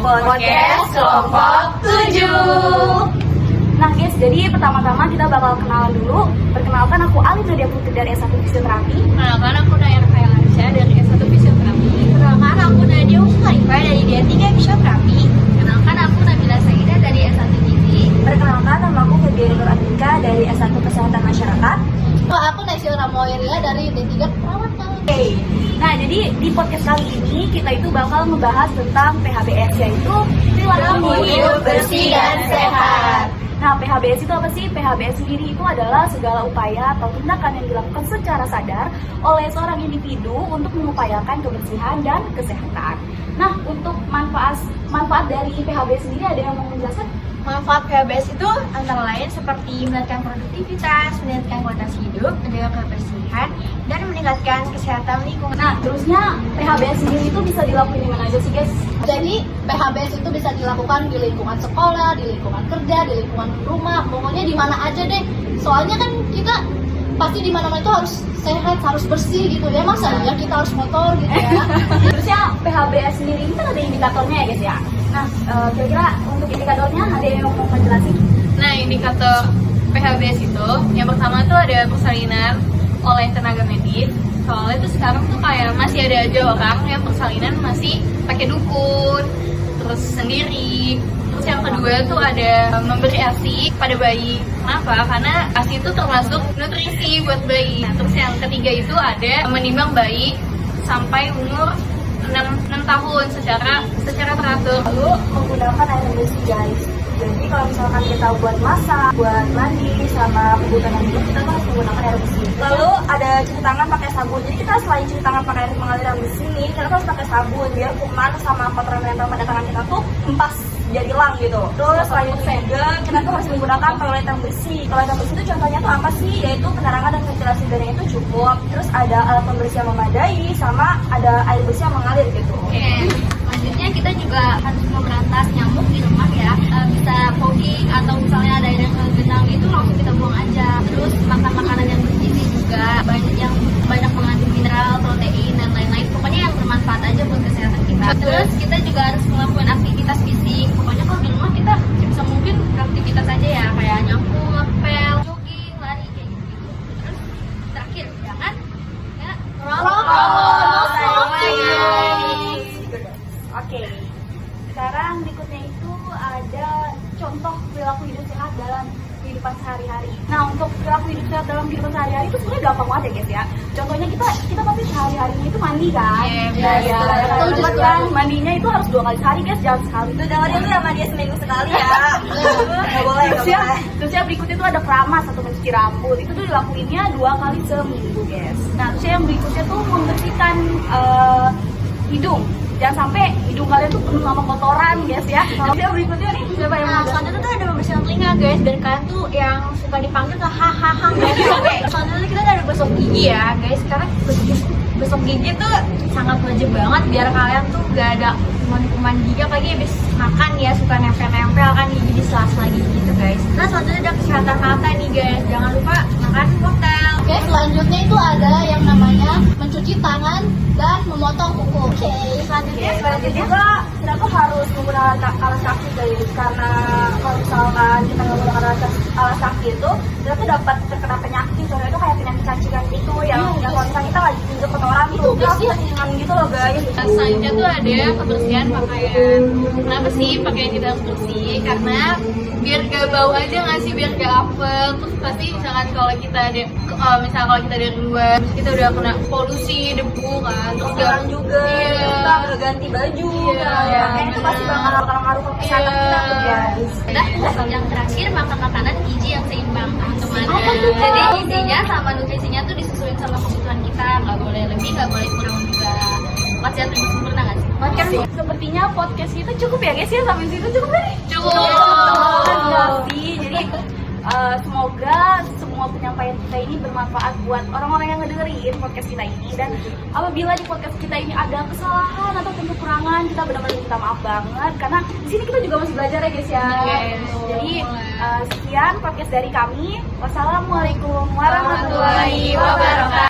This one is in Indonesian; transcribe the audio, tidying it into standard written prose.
podcast kelompok 7. Nah guys, jadi pertama-tama kita bakal kenalan dulu. Perkenalkan, aku Alif Nadia Putri dari S1 Fisioterapi. Perkenalkan, aku Nayar Kailansya dari S1 Fisioterapi. Perkenalkan, aku Nadia Mustalifah dari D3 Fisioterapi. Perkenalkan, aku Nabila Saida dari S1 Gizi. Perkenalkan, nama aku Febriani Nur Andika dari S1 Kesehatan Masyarakat. Aku Naisio Ramoiria dari D3 Perawatan. Nah, jadi di podcast kali ini kita itu bakal membahas tentang PHBS, yaitu perilaku Hidup bersih dan sehat. Nah, PHBS itu apa sih? PHBS sendiri itu adalah segala upaya atau tindakan yang dilakukan secara sadar oleh seorang individu untuk mengupayakan kebersihan dan kesehatan. Nah, untuk manfaat dari PHBS sendiri ada yang mau menjelaskan? Manfaat PHBS itu antara lain seperti meningkatkan produktivitas, meningkatkan kualitas hidup, menjaga kebersihan, dan meningkatkan kesehatan lingkungan. Nah, terusnya PHBS sendiri itu bisa dilakukan di mana aja sih, guys? Jadi PHBS itu bisa dilakukan di lingkungan sekolah, di lingkungan kerja, di lingkungan rumah, pokoknya di mana aja deh. Soalnya kan kita pasti di mana-mana itu harus sehat, harus bersih gitu ya. Masa ya kita harus motor gitu ya. Terusnya PHBS sendiri ini kan ada indikatornya ya, guys ya. Nah, kira-kira untuk indikatornya ada yang mau menjelaskan? Nah, indikator PHBS itu yang pertama tuh ada persalinan oleh tenaga medis. Soalnya tuh sekarang tuh kayak masih ada aja orang yang persalinan masih pakai dukun, terus sendiri. Terus yang kedua tuh ada memberi ASI pada bayi. Kenapa? Karena ASI itu termasuk nutrisi buat bayi. Nah, terus yang ketiga itu ada menimbang bayi sampai umur 6 tahun secara teratur. Lalu menggunakan air bersih, guys. Jadi kalau misalkan kita buat masak, buat mandi, sama kebutuhan yang hidup, kita harus menggunakan air bersih. Lalu ada cuci tangan pakai sabun. Jadi kita selain cuci tangan pakai air mengalir yang bersih nih, kita harus pakai sabun biar kuman sama kotoran yang pada tangan kita tuh empas jadi hilang gitu. Terus selain itu juga kita tuh harus menggunakan toilet yang bersih. Toilet yang bersih itu contohnya tuh apa sih? Yaitu penerangan dan ventilasi udaranya itu cukup. Terus ada alat pembersih yang memadai, sama ada air bersih yang mengalir gitu. Selanjutnya kita juga harus memberantas nyamuk di rumah ya. Bisa fogging atau misalnya ada yang genang itu langsung kita buang aja. Terus makan makanan yang bergizi juga, banyak mengandung mineral, protein dan lain-lain. Pokoknya yang bermanfaat aja buat kesehatan kita. Terus kita juga harus melakukan aktivitas fisik. Pokoknya kalau di rumah kita bisa mungkin aktivitas aja ya, kayak nyapu, ngepel, jogging, lari kayak gitu. Terus terakhir jangan ya Oke, sekarang berikutnya itu ada contoh perilaku hidup sehat dalam kehidupan sehari-hari. Nah, untuk perilaku hidup sehat dalam kehidupan sehari-hari itu sebenarnya gampang banget ya, guys ya. Contohnya kita pasti sehari-harinya itu mandi kan. Betul kan, mandinya itu harus 2 kali sehari, guys, jangan sekali. Itu dengerin tuh ya, mandi seminggu sekali ya. Nggak boleh. Terusnya berikutnya itu ada keramas atau mencuci rambut. Itu tuh dilakuinnya 2 kali seminggu, guys. Nah, terusnya yang berikutnya tuh membersihkan hidung. Jangan sampai hidung kalian tuh penuh sama kotoran, guys ya. Kalau yang berikutnya nih, siapa yang mau? Selanjutnya tuh ada membersihkan telinga guys, dan kalian tuh yang suka dipanggil tuh hahaha guys. Selanjutnya kita ada gosok gigi ya guys, karena gosok gigi tuh sangat wajib banget biar kalian tuh gak ada kuman-kuman gigi, apalagi habis makan ya suka nempel-nempel kan gigi di sela-sela gigi gitu guys. Nah, selanjutnya ada kesehatan mata nih guys, jangan lupa makan wortel. Oke, selanjutnya itu ada yang namanya mencuci tangan dan memotong kuku. Oke, selanjutnya juga kita tuh harus menggunakan alas kaki, guys, karena kalau misalkan kita nggak menggunakan alas kaki itu kita tuh dapat terkena penyakit. Contohnya itu kayak penyakit cacingan itu yang kalau misalnya kita lagi injek kotoran itu cacingan gitu loh, guys. Selanjutnya tuh ada kebersihan pakaian. Kenapa sih pakaian kita harus bersih? Karena biar gak bau aja nggak sih, biar gak apel. Terus pasti misalkan kalau kita dari luar kita udah kena polusi debu kan, terus Sekarang juga kita udah ganti baju, itu pasti bakal ngaruh ke kesehatan kita tuh, guys. Dan yang terakhir makan makanan gizi yang seimbang teman-teman. Jadi gizinya sama nutrisinya tuh disesuaikan sama kebutuhan kita, nggak boleh lebih, nggak boleh kurang juga. Sehat lebih sempurna nggak sih? Podcast sepertinya podcast kita cukup ya, guys ya, sampai situ cukup nih. Cukup. Jadi semoga semua penyampaian kita ini bermanfaat buat orang-orang yang ngedengerin podcast kita ini. Dan apabila di podcast kita ini ada kesalahan atau kekurangan, kita benar-benar minta maaf banget, karena di sini kita juga masih belajar ya, guys ya. Jadi sekian podcast dari kami. Wassalamualaikum warahmatullahi wabarakatuh.